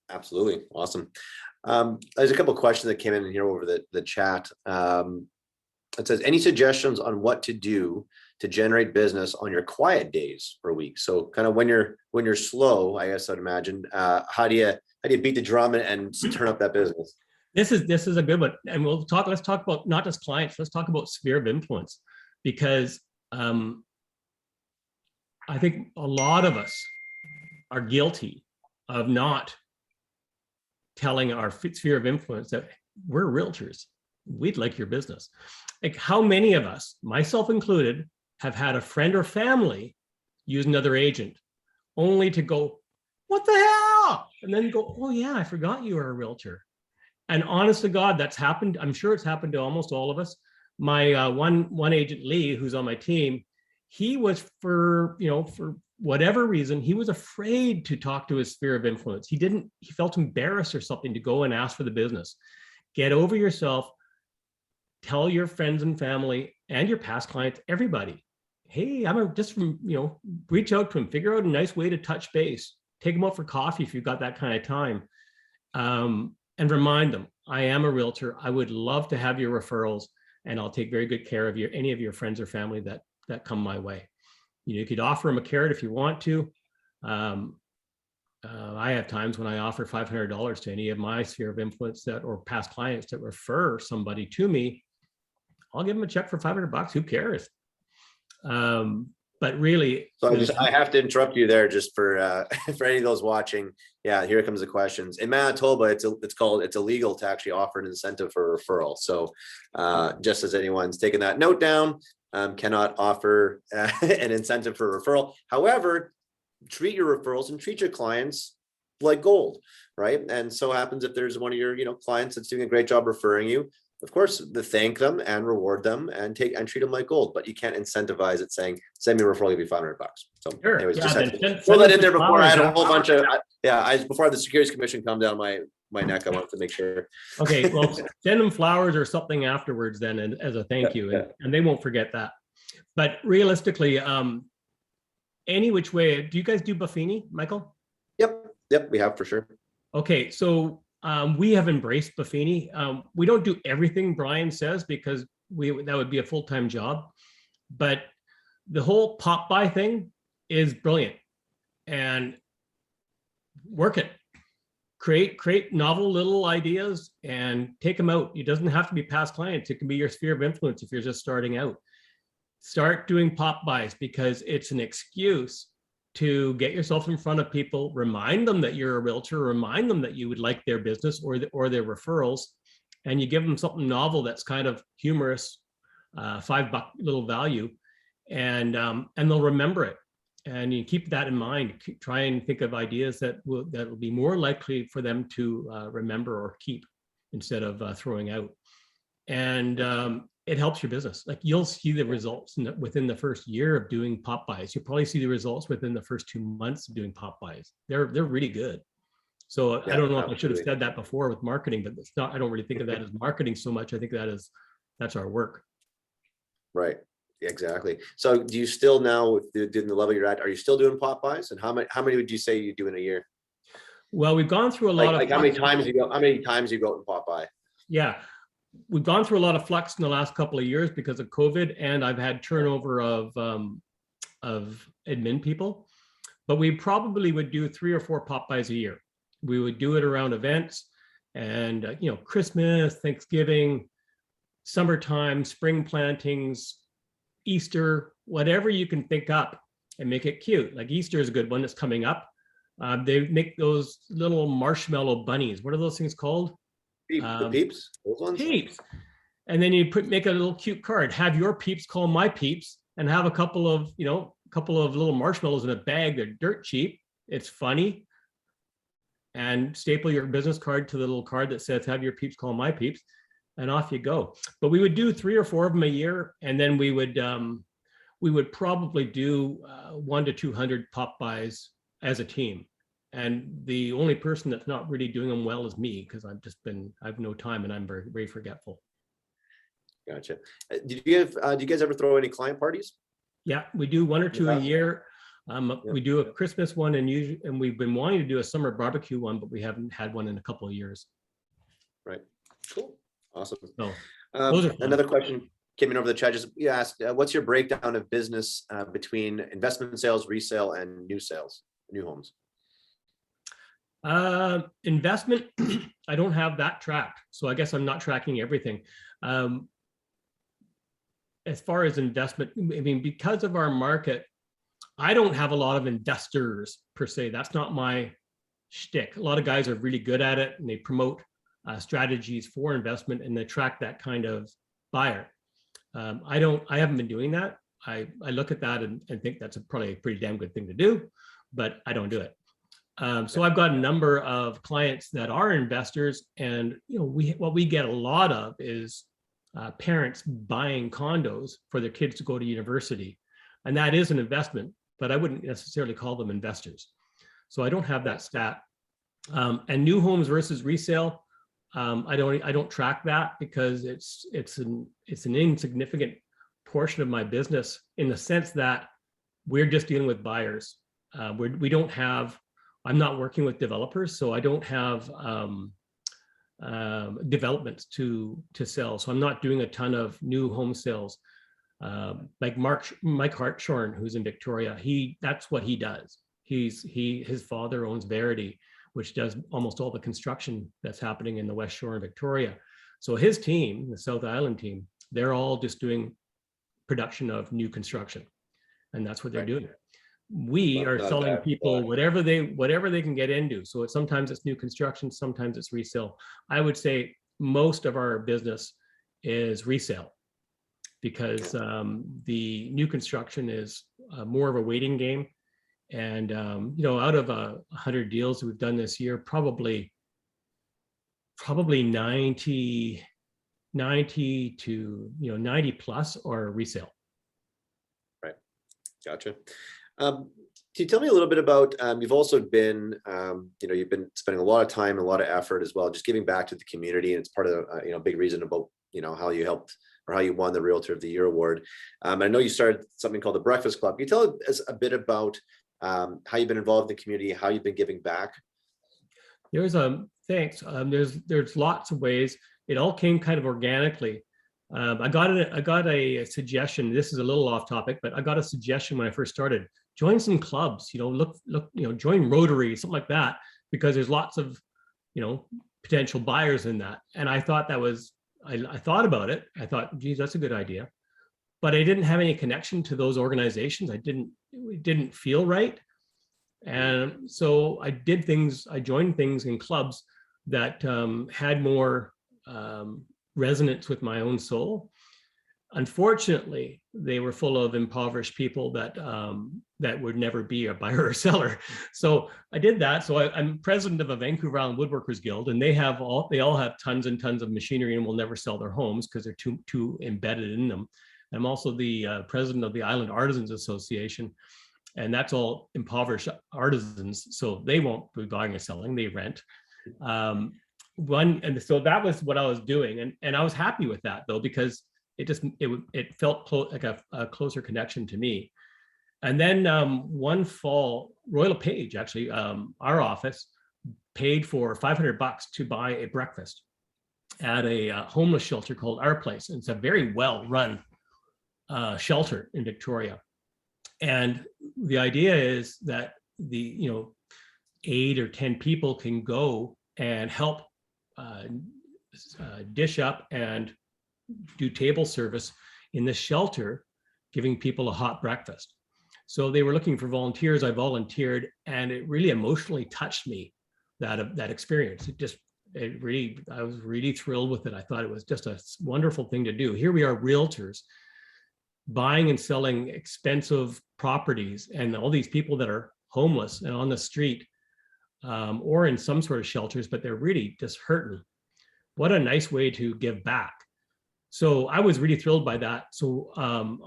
absolutely. Awesome. There's a couple of questions that came in here over the chat. It says, any suggestions on what to do to generate business on your quiet days per week? So kind of when you're slow, I guess I'd imagine, how do you beat the drum and turn up that business? This is a good one. And let's talk about not just clients, let's talk about sphere of influence, because I think a lot of us are guilty of not telling our sphere of influence that we're realtors. We'd like your business. Like, how many of us, myself included, have had a friend or family use another agent only to go, what the hell? And then go, oh yeah, I forgot you were a realtor. And honest to God, that's happened. I'm sure it's happened to almost all of us. My one agent, Lee, who's on my team, he was for whatever reason, he was afraid to talk to his sphere of influence. He felt embarrassed or something to go and ask for the business. Get over yourself. Tell your friends and family and your past clients, everybody, hey, reach out to him, figure out a nice way to touch base, take them out for coffee if you've got that kind of time. And remind them, I am a realtor. I would love to have your referrals, and I'll take very good care of any of your friends or family that come my way. You could offer them a carrot if you want to. I have times when I offer $500 to any of my sphere of influence or past clients that refer somebody to me. I'll give them a check for $500. Who cares? But really, So I have to interrupt you there just for for any of those watching. Yeah, here comes the questions. In Manitoba, it's illegal to actually offer an incentive for referral. So just as anyone's taking that note down, cannot offer an incentive for referral. However, treat your referrals and treat your clients like gold, right? And so happens if there's one of your clients that's doing a great job referring you, of course, to thank them and reward them and treat them like gold, but you can't incentivize it saying, send me a referral, give you $500. So sure, anyways, yeah, just had then to throw that in there some before I had a flowers whole bunch of, before the Securities Commission come down my neck, I wanted to make sure. Okay, well, send them flowers or something afterwards then, and as a thank you, and they won't forget that. But realistically, any which way, do you guys do Buffini, Michael? Yep, we have for sure. Okay, so we have embraced Buffini. We don't do everything Brian says because that would be a full-time job, but the whole pop by thing is brilliant, and work it. Create novel little ideas and take them out. It doesn't have to be past clients. It can be your sphere of influence if you're just starting out. Start doing pop buys because it's an excuse to get yourself in front of people, remind them that you're a realtor, remind them that you would like their business or their referrals, and you give them something novel that's kind of humorous, $5 little value, and they'll remember it. And you keep that in mind. Try and think of ideas that will be more likely for them to remember or keep instead of throwing out. And it helps your business. Like you'll see the results within the first year of doing pop buys. You'll probably see the results within the first 2 months of doing pop buys. They're really good. So I don't know if I should have said that before with marketing, but it's not. I don't really think of that as marketing so much. I think that's our work. Right. Exactly. So do you still now, with the level you're at, are you still doing pop buys? And how many would you say you do in a year? Well, we've gone through a lot of how many times you go and pop by? Yeah, we've gone through a lot of flux in the last couple of years because of COVID, and I've had turnover of admin people, but we probably would do 3 or 4 pop buys a year. We would do it around events and Christmas, Thanksgiving, summertime, spring plantings, Easter, whatever you can think up and make it cute. Like Easter is a good one that's coming up. They make those little marshmallow bunnies. What are those things called? The peeps? Those ones? Peeps. And then you make a little cute card. Have your peeps call my peeps, and have a couple of little marshmallows in a bag. They're dirt cheap. It's funny. And staple your business card to the little card that says, have your peeps call my peeps. And off you go. But we would do 3 or 4 of them a year, and then we would probably do 100 to 200 pop buys as a team. And the only person that's not really doing them well is me, because I have no time and I'm very, very forgetful. Gotcha. Do you guys ever throw any client parties? Yeah, we do 1 or 2 a year. We do a Christmas one, and we've been wanting to do a summer barbecue one, but we haven't had one in a couple of years. Right. Cool. Awesome. So, another question came in over the chat. Just you asked, what's your breakdown of business between investment sales, resale, and new sales, new homes? Investment, I don't have that tracked, so I guess I'm not tracking everything. As far as investment, I mean, because of our market, I don't have a lot of investors per se. That's not my shtick. A lot of guys are really good at it, and they promote strategies for investment and attract that kind of buyer. I haven't been doing that. I look at that and think that's probably a pretty damn good thing to do, but I don't do it. So I've got a number of clients that are investors, and what we get a lot of is parents buying condos for their kids to go to university, and that is an investment, but I wouldn't necessarily call them investors. So I don't have that stat. And new homes versus resale, I don't track that because it's an insignificant portion of my business, in the sense that we're just dealing with buyers. I'm not working with developers, so I don't have developments to sell. So I'm not doing a ton of new home sales. Like Mike Hartshorn, who's in Victoria, that's what he does. His father owns Verity, which does almost all the construction that's happening in the West Shore in Victoria. So his team, the South Island team, they're all just doing production of new construction. And that's what they're Right. doing. We are Not a selling bad people thought. whatever they can get into. So sometimes it's new construction, sometimes it's resale. I would say most of our business is resale, because the new construction is more of a waiting game. And you know, out of 100 deals we've done this year, probably 90 to 90 plus are resale. Right. Gotcha. Can you tell me a little bit about, you've also been, you've been spending a lot of time and a lot of effort as well, just giving back to the community. And it's part of the, big reason about, how you helped or how you won the Realtor of the Year award. I know you started something called the Breakfast Club. Can you tell us a bit about how you've been involved in the community, how you've been giving back? Thanks. There's lots of ways. It all came kind of organically. I got a suggestion. This is a little off topic, but I got a suggestion when I first started. Join some clubs. Join Rotary, something like that, because there's lots of potential buyers in that. And I thought that was. I thought about it. I thought, geez, that's a good idea. But I didn't have any connection to those organizations. It didn't feel right. And so I joined things in clubs that had more resonance with my own soul. Unfortunately, they were full of impoverished people that would never be a buyer or seller. So I did that. So I'm president of a Vancouver Island Woodworkers Guild, and they all have tons and tons of machinery and will never sell their homes because they're too embedded in them. I'm also the president of the Island Artisans Association, and that's all impoverished artisans. So they won't be buying or selling; they rent. And so that was what I was doing, and I was happy with that though, because it felt like a closer connection to me. And then one fall, Royal LePage, actually, our office paid for $500 to buy a breakfast at a homeless shelter called Our Place. And it's a very well-run shelter in Victoria. And the idea is that the 8 or 10 people can go and help dish up and do table service in the shelter, giving people a hot breakfast. So they were looking for volunteers. I volunteered, and it really emotionally touched me, that experience. I was really thrilled with it. I thought it was just a wonderful thing to do. Here we are, realtors, buying and selling expensive properties, and all these people that are homeless and on the street, or in some sort of shelters, but they're really just hurting. What a nice way to give back. So I was really thrilled by that. So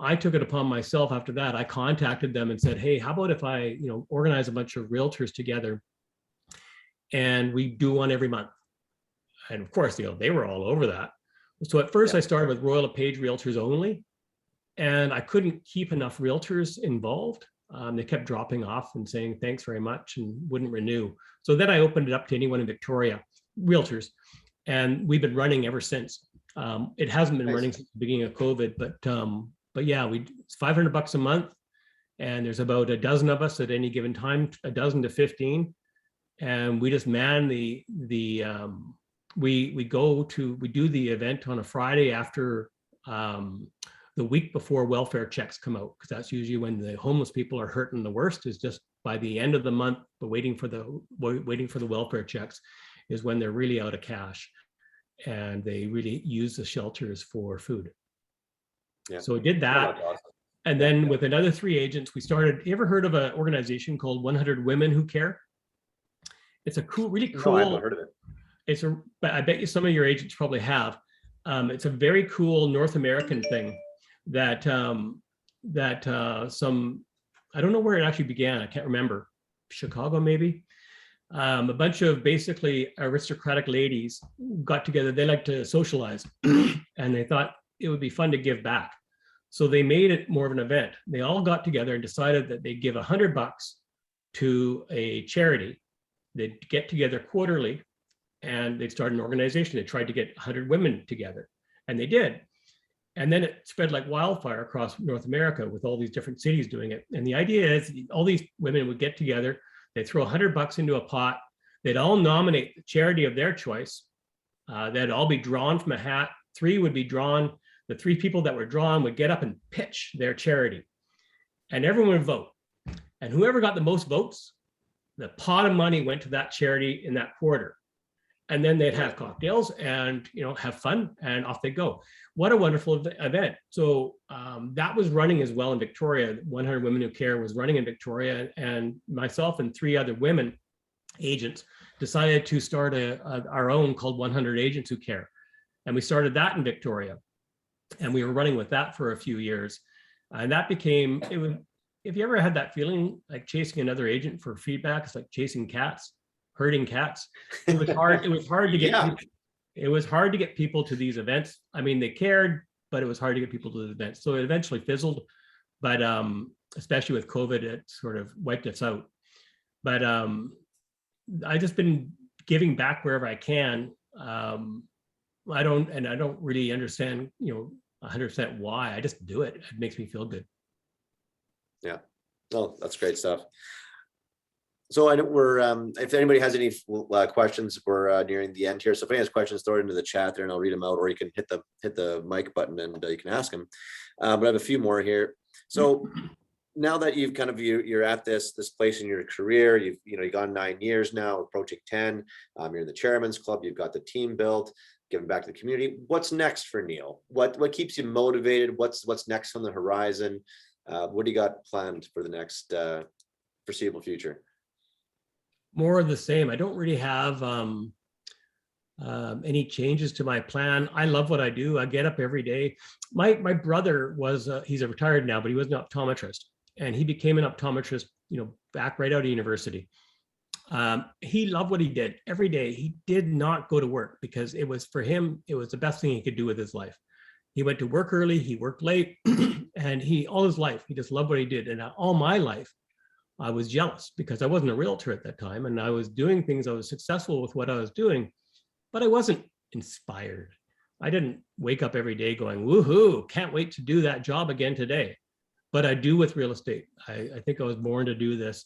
I took it upon myself after that. I contacted them and said, hey, how about if I organize a bunch of realtors together and we do one every month? And of course, they were all over that. So at first I started with Royal LePage realtors only, and I couldn't keep enough realtors involved. They kept dropping off and saying, thanks very much, and wouldn't renew. So then I opened it up to anyone in Victoria, realtors, and we've been running ever since. It hasn't been running since the beginning of COVID, but yeah, it's $500 a month, and there's about a dozen of us at any given time, a dozen to 15, and we just man we do the event on a Friday after the week before welfare checks come out, because that's usually when the homeless people are hurting the worst. Is just by the end of the month, but waiting for the welfare checks is when they're really out of cash. And they really use the shelters for food. Yeah. So we did that. Awesome. And then with another 3 agents, we started, you ever heard of an organization called 100 Women Who Care? It's a cool, really cool. No, I haven't heard of it. I bet you some of your agents probably have. It's a very cool North American thing that some, I don't know where it actually began. I can't remember. Chicago, maybe. A bunch of basically aristocratic ladies got together. They like to socialize, and they thought it would be fun to give back. So they made it more of an event. They all got together and decided that they'd give $100 to a charity. They'd get together quarterly, and they'd start an organization. They tried to get 100 women together, and they did. And then it spread like wildfire across North America with all these different cities doing it. And the idea is all these women would get together. They'd throw $100 into a pot. They'd all nominate the charity of their choice. They'd all be drawn from a hat. 3 would be drawn the 3 people that were drawn would get up and pitch their charity, and everyone would vote. And whoever got the most votes, the pot of money went to that charity in that quarter. And then they'd have cocktails and, you know, have fun, and off they go. What a wonderful event. So that was running as well in Victoria. 100 Women Who Care was running in Victoria, and myself and 3 other women agents decided to start our own called 100 Agents Who Care. And we started that in Victoria. And we were running with that for a few years. And that became, it was, if you ever had that feeling like chasing another agent for feedback, it's like chasing cats, herding cats. It was hard. It was hard to get. Yeah. It was hard to get people to these events. I mean, they cared, but it was hard to get people to the events. So it eventually fizzled. But especially with COVID, it sort of wiped us out. But I just been giving back wherever I can. I don't really understand, you know, 100% why. I just do it. It makes me feel good. Yeah. Oh, that's great stuff. So I know we're, if anybody has any questions, we're nearing the end here. So if anyone has questions, throw it into the chat there and I'll read them out, or you can hit the mic button and you can ask them. But I have a few more here. So now that you've kind of, you're at this place in your career, you've gone 9 years now, approaching 10. You're in the Chairman's Club, you've got the team built, giving back to the community. What's next for Neil? What keeps you motivated? What's next on the horizon? What do you got planned for the next foreseeable future? More of the same. I don't really have any changes to my plan. I love what I do. I get up every day. My brother was, he's retired now, but he was an optometrist, and he became an optometrist, you know, back right out of university. He loved what he did every day. He did not go to work because it was, for him, it was the best thing he could do with his life. He went to work early, he worked late, and all his life, he just loved what he did. And all my life, I was jealous because I wasn't a realtor at that time, and I was doing things, I was successful with what I was doing, but I wasn't inspired. I didn't wake up every day going, woohoo, can't wait to do that job again today. But I do with real estate. I think I was born to do this.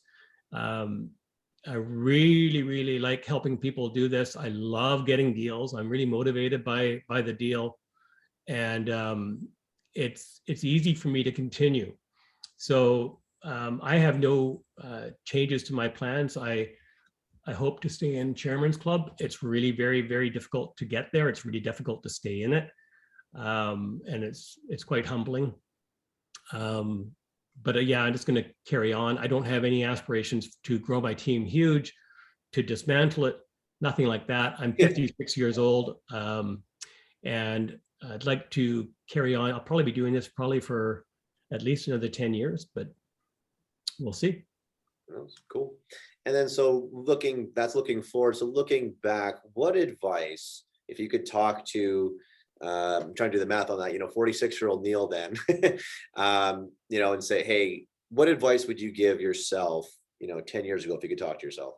I really, really like helping people do this. I love getting deals. I'm really motivated by the deal. And it's easy for me to continue. So I have no changes to my plans. I hope to stay in Chairman's Club. It's really very, very difficult to get there. It's really difficult to stay in it. And it's quite humbling. But yeah, I'm just going to carry on. I don't have any aspirations to grow my team huge, to dismantle it, nothing like that. I'm 56 years old, and I'd like to carry on. I'll probably be doing this probably for at least another 10 years, but we'll see. That's cool. And then, so that's looking forward. So looking back, what advice, if you could talk to, I'm trying to do the math on that, 46-year-old Neil then, and say, hey, what advice would you give yourself, 10 years ago, if you could talk to yourself?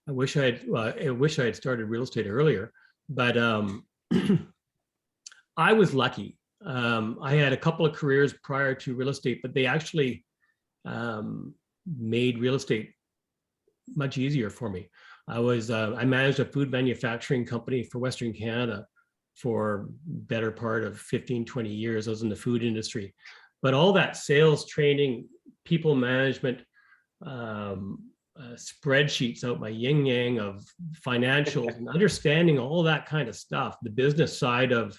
I wish I had started real estate earlier, but I was lucky. I had a couple of careers prior to real estate, but they actually made real estate much easier for me. I managed a food manufacturing company for Western Canada for better part of 15, 20 years. I was in the food industry, but all that sales training, people management, spreadsheets out my yin yang of financials and understanding all that kind of stuff, the business side of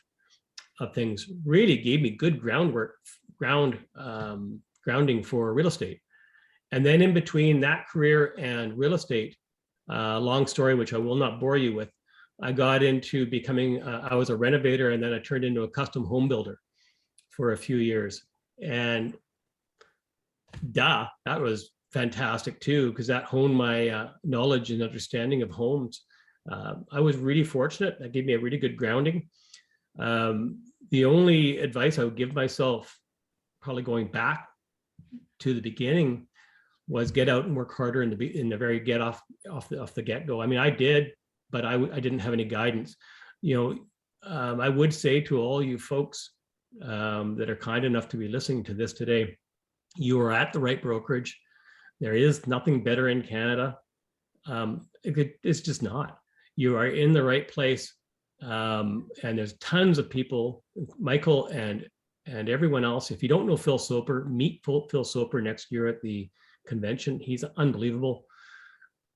things really gave me good grounding for real estate. And then in between that career and real estate, long story, which I will not bore you with, I got into becoming, I was a renovator, and then I turned into a custom home builder for a few years. And that was fantastic too, because that honed my knowledge and understanding of homes. I was really fortunate. That gave me a really good grounding. The only advice I would give myself, probably going back to the beginning, was get out and work harder in the very get off the get-go. I mean, I did, but I didn't have any guidance. I would say to all you folks that are kind enough to be listening to this today, you are at the right brokerage. There is nothing better in Canada. It's just not. you are in the right place. And there's tons of people, Michael and everyone else. If you don't know Phil Soper, meet Phil Soper next year at the convention. He's unbelievable.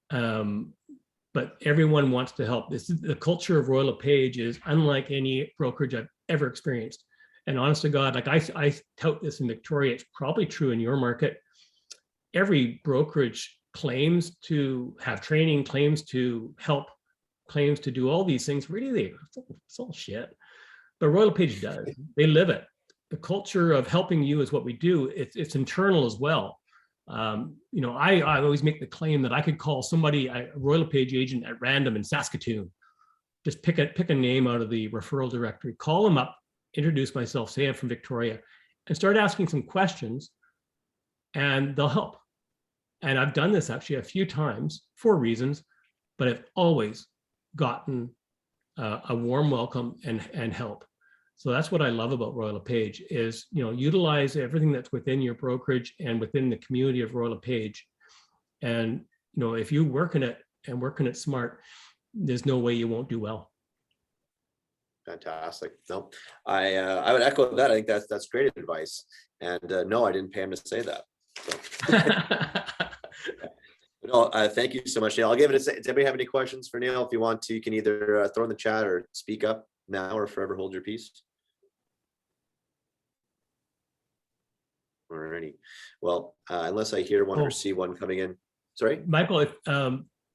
But everyone wants to help. This is the culture of Royal LePage is unlike any brokerage I've ever experienced. And honest to God, like I tout this in Victoria, it's probably true in your market. Every brokerage claims to have training, claims to help, claims to do all these things. Really, it's all shit. But Royal LePage does. They live it. The culture of helping you is what we do. It's internal as well. You know, I always make the claim that I could call somebody, a Royal LePage agent at random in Saskatoon, just pick a name out of the referral directory, call them up, introduce myself, say I'm from Victoria, and start asking some questions, and they'll help. And I've done this actually a few times for reasons, but I've always gotten a warm welcome and help. So that's what I love about Royal LePage is, you know, utilize everything that's within your brokerage and within the community of Royal LePage. And, you know, if you work in it and working it smart, there's no way you won't do well. Fantastic. No, I would echo that. I think that's great advice. And no, I didn't pay him to say that. So. No, thank you so much, Neil. I'll give it a say. Does anybody have any questions for Neil? If you want to, you can either throw in the chat or speak up now or forever hold your peace. Alrighty. Well, unless I hear one or see one coming in. Sorry, Michael, if,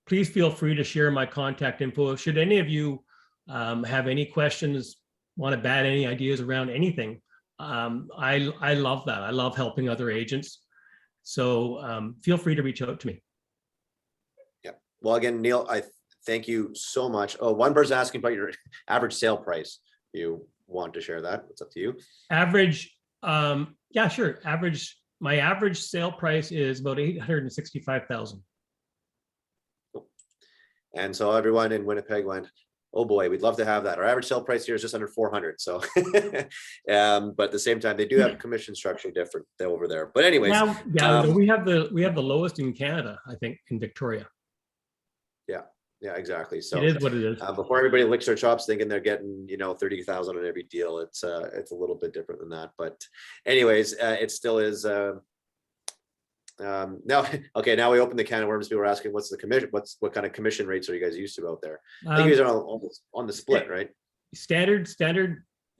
please feel free to share my contact info. Should any of you have any questions, want to bat any ideas around anything, I love that. I love helping other agents. So feel free to reach out to me. Yeah. Well, again, Neil, I thank you so much. Oh, one person asking about your average sale price. You want to share that? It's up to you. Average, yeah, sure. My average sale price is about $865,000. Cool. And so everyone in Winnipeg went, oh boy, we'd love to have that. Our average sale price here is just under 400. So, but at the same time, they do have commission structure different over there. But anyways, yeah, we have the lowest in Canada, I think, in Victoria. Yeah, exactly. So it is what it is. Before everybody licks their chops thinking they're getting, you know, 30,000 on every deal, it's a little bit different than that. But anyways, it still is. Now, okay, now we open the can of worms. People are asking, what's the commission? What kind of commission rates are you guys used to out there? I think you guys are on the split, right? Standard,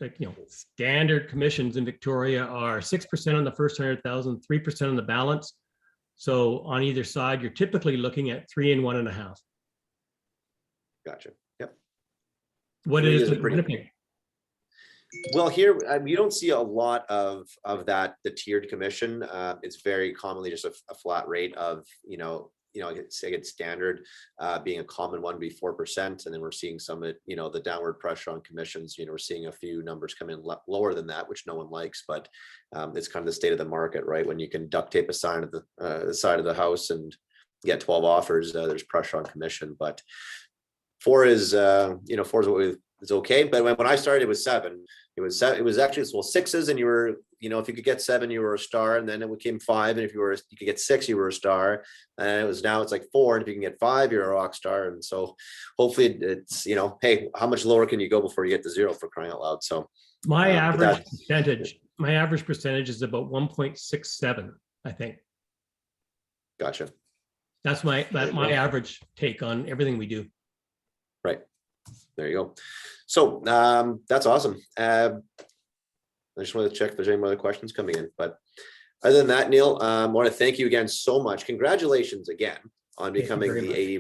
like, you know, standard commissions in Victoria are 6% on the first 100,000, 3% on the balance. So on either side, you're typically looking at 3 and 1.5. Gotcha. Yep. What is it? Winnipeg? Well, here you don't see a lot of that, the tiered commission. It's very commonly just a flat rate of, you know, say it's standard, being a common one be 4%, and then we're seeing some, you know, the downward pressure on commissions. You know, we're seeing a few numbers come in lower than that, which no one likes, but it's kind of the state of the market, right? When you can duct tape a sign of the side of the house and get 12 offers, there's pressure on commission. But 4 is, you know, 4 is it's okay. But when I started, it was 7. It was actually, well, 6s, and you were, you know, if you could get 7, you were a star, and then it became 5, and if you could get 6, you were a star, and now it's like 4, and if you can get 5, you're a rock star. And so hopefully it's, you know, hey, how much lower can you go before you get to 0, for crying out loud? So my average percentage is about 1.67, I think. Gotcha. That's my average take on everything we do. Right. There you go. So that's awesome. I just wanted to check if there's any other questions coming in. But other than that, Neil, I want to thank you again so much. Congratulations again on becoming the AE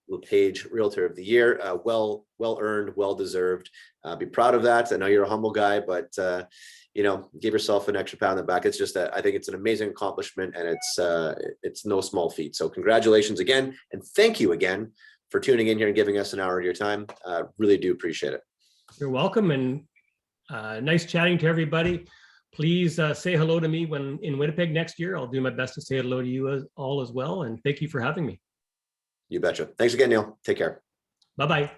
LePage Realtor of the Year. Well earned, well deserved. Be proud of that. I know you're a humble guy, but you know, give yourself an extra pat on the back. It's just I think it's an amazing accomplishment, and it's no small feat. So congratulations again, and thank you again for tuning in here and giving us an hour of your time. Really do appreciate it. You're welcome, and nice chatting to everybody. Please say hello to me when in Winnipeg next year. I'll do my best to say hello to you all as well. And thank you for having me. You betcha. Thanks again, Neil. Take care. Bye-bye.